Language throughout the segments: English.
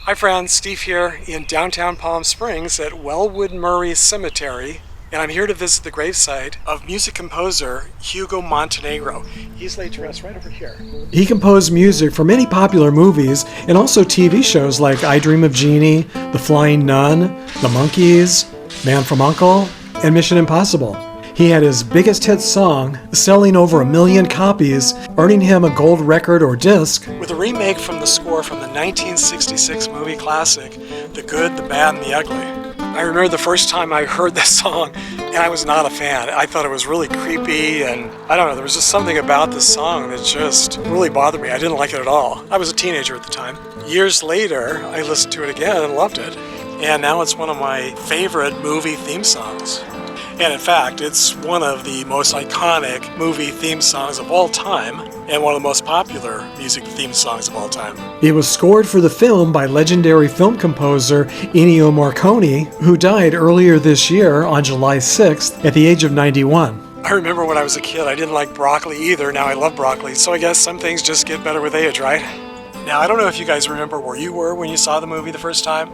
Hi friends, Steve here in downtown Palm Springs at Welwood Murray Cemetery, and I'm here to visit the gravesite of music composer Hugo Montenegro. He's laid to rest right over here. He composed music for many popular movies and also TV shows like I Dream of Jeannie, The Flying Nun, The Monkees, Man from U.N.C.L.E., and Mission Impossible. He had his biggest hit song, selling over 1 million copies, earning him a gold record or disc, with a remake from the score from the 1966 movie classic, The Good, the Bad, and the Ugly. I remember the first time I heard this song, and I was not a fan. I thought it was really creepy, and I don't know, there was just something about this song that just really bothered me. I didn't like it at all. I was a teenager at the time. Years later, I listened to it again and loved it. And now it's one of my favorite movie theme songs. And in fact, it's one of the most iconic movie theme songs of all time, and one of the most popular music theme songs of all time. It was scored for the film by legendary film composer Ennio Marconi, who died earlier this year on July 6th at the age of 91. I remember when I was a kid, I didn't like broccoli either. Now I love broccoli, so I guess some things just get better with age, right? Now, I don't know if you guys remember where you were when you saw the movie the first time,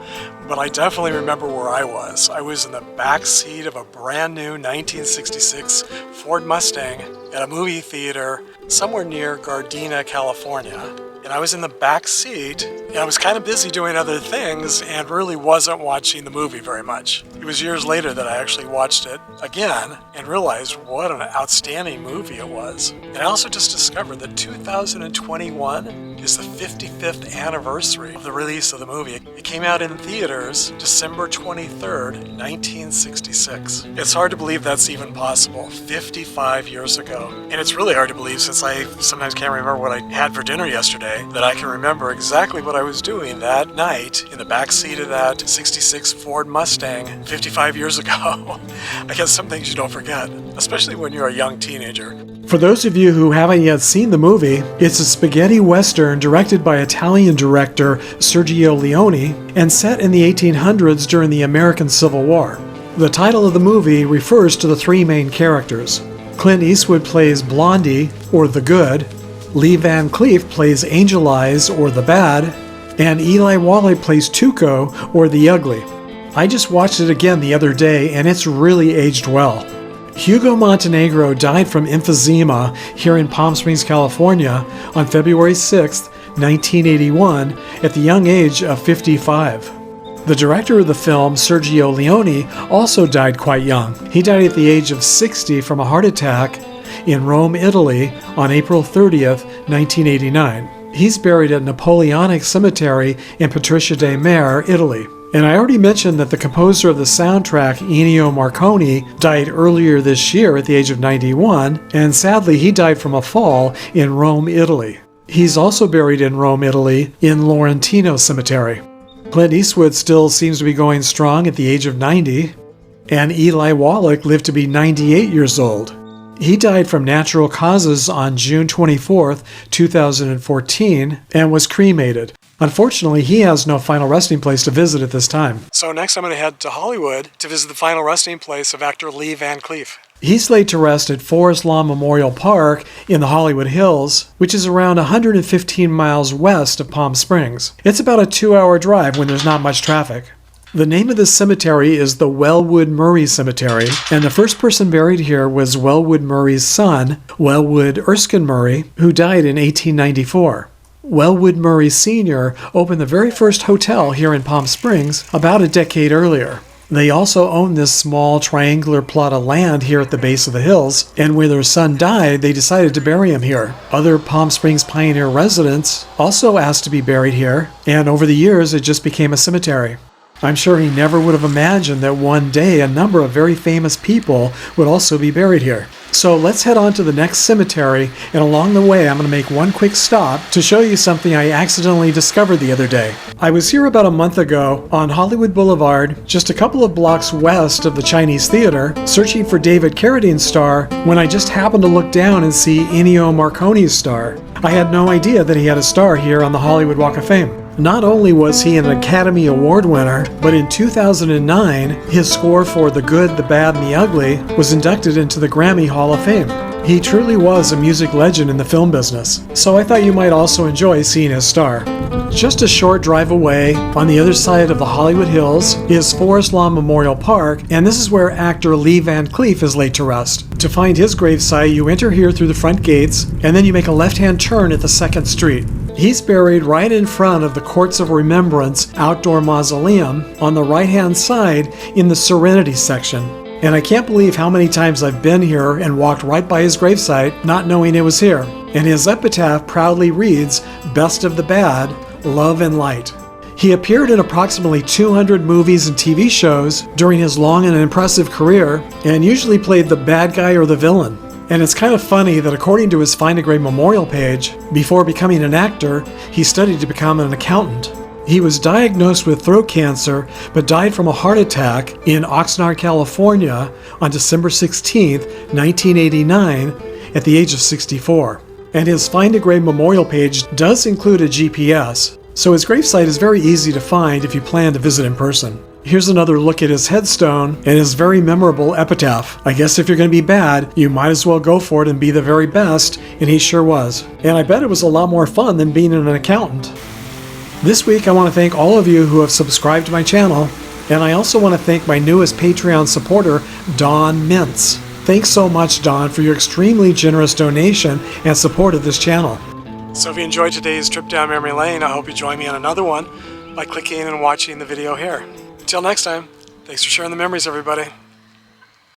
but I definitely remember where I was. I was in the back seat of a brand new 1966 Ford Mustang at a movie theater somewhere near Gardena, California. And I was in the back seat, and I was kind of busy doing other things and really wasn't watching the movie very much. It was years later that I actually watched it again and realized what an outstanding movie it was. And I also just discovered that 2021 is the 55th anniversary of the release of the movie. It came out in theaters December 23rd, 1966. It's hard to believe that's even possible, 55 years ago. And it's really hard to believe, since I sometimes can't remember what I had for dinner yesterday, that I can remember exactly what I was doing that night in the back seat of that 66 Ford Mustang 55 years ago. I guess some things you don't forget, especially when you're a young teenager. For those of you who haven't yet seen the movie, it's a spaghetti western directed by Italian director Sergio Leoni and set in the 1800s during the American Civil War. The title of the movie refers to the three main characters. Clint Eastwood plays Blondie, or the Good, Lee Van Cleef plays Angel Eyes, or the Bad, and Eli Wallach plays Tuco, or the Ugly. I just watched it again the other day, and it's really aged well. Hugo Montenegro died from emphysema here in Palm Springs, California on February 6, 1981, at the young age of 55. The director of the film, Sergio Leoni, also died quite young. He died at the age of 60 from a heart attack in Rome, Italy on April 30th, 1989. He's buried at Napoleonic Cemetery in Patricia de Mare, Italy. And I already mentioned that the composer of the soundtrack, Ennio Marconi, died earlier this year at the age of 91, and sadly he died from a fall in Rome, Italy. He's also buried in Rome, Italy, in Laurentino Cemetery. Clint Eastwood still seems to be going strong at the age of 90, and Eli Wallach lived to be 98 years old. He died from natural causes on June 24, 2014, and was cremated. Unfortunately, he has no final resting place to visit at this time. So next I'm going to head to Hollywood to visit the final resting place of actor Lee Van Cleef. He's laid to rest at Forest Lawn Memorial Park in the Hollywood Hills, which is around 115 miles west of Palm Springs. It's about a 2-hour drive when there's not much traffic. The name of this cemetery is the Welwood Murray Cemetery, and the first person buried here was Welwood Murray's son, Welwood Erskine Murray, who died in 1894. Welwood Murray Sr. opened the very first hotel here in Palm Springs about a decade earlier. They also owned this small triangular plot of land here at the base of the hills, and when their son died, they decided to bury him here. Other Palm Springs pioneer residents also asked to be buried here, and over the years it just became a cemetery. I'm sure he never would have imagined that one day a number of very famous people would also be buried here. So let's head on to the next cemetery, and along the way I'm going to make one quick stop to show you something I accidentally discovered the other day. I was here about a month ago on Hollywood Boulevard, just a couple of blocks west of the Chinese Theater, searching for David Carradine's star, when I just happened to look down and see Ennio Marconi's star. I had no idea that he had a star here on the Hollywood Walk of Fame. Not only was he an Academy Award winner, but in 2009, his score for The Good, the Bad, and the Ugly was inducted into the Grammy Hall of Fame. He truly was a music legend in the film business, so I thought you might also enjoy seeing his star. Just a short drive away, on the other side of the Hollywood Hills, is Forest Lawn Memorial Park, and this is where actor Lee Van Cleef is laid to rest. To find his gravesite, you enter here through the front gates, and then you make a left-hand turn at the 2nd Street. He's buried right in front of the Courts of Remembrance outdoor mausoleum on the right-hand side in the Serenity section. And I can't believe how many times I've been here and walked right by his gravesite not knowing it was here. And his epitaph proudly reads, "Best of the Bad, Love and Light." He appeared in approximately 200 movies and TV shows during his long and impressive career, and usually played the bad guy or the villain. And it's kind of funny that according to his Find a Grave memorial page, before becoming an actor, he studied to become an accountant. He was diagnosed with throat cancer, but died from a heart attack in Oxnard, California on December 16, 1989, at the age of 64. And his Find a Grave memorial page does include a GPS, so his gravesite is very easy to find if you plan to visit in person. Here's another look at his headstone and his very memorable epitaph. I guess if you're going to be bad, you might as well go for it and be the very best, and he sure was. And I bet it was a lot more fun than being an accountant. This week I want to thank all of you who have subscribed to my channel, and I also want to thank my newest Patreon supporter, Don Mintz. Thanks so much, Don, for your extremely generous donation and support of this channel. So if you enjoyed today's trip down memory lane, I hope you join me on another one by clicking and watching the video here. Until next time, thanks for sharing the memories, everybody.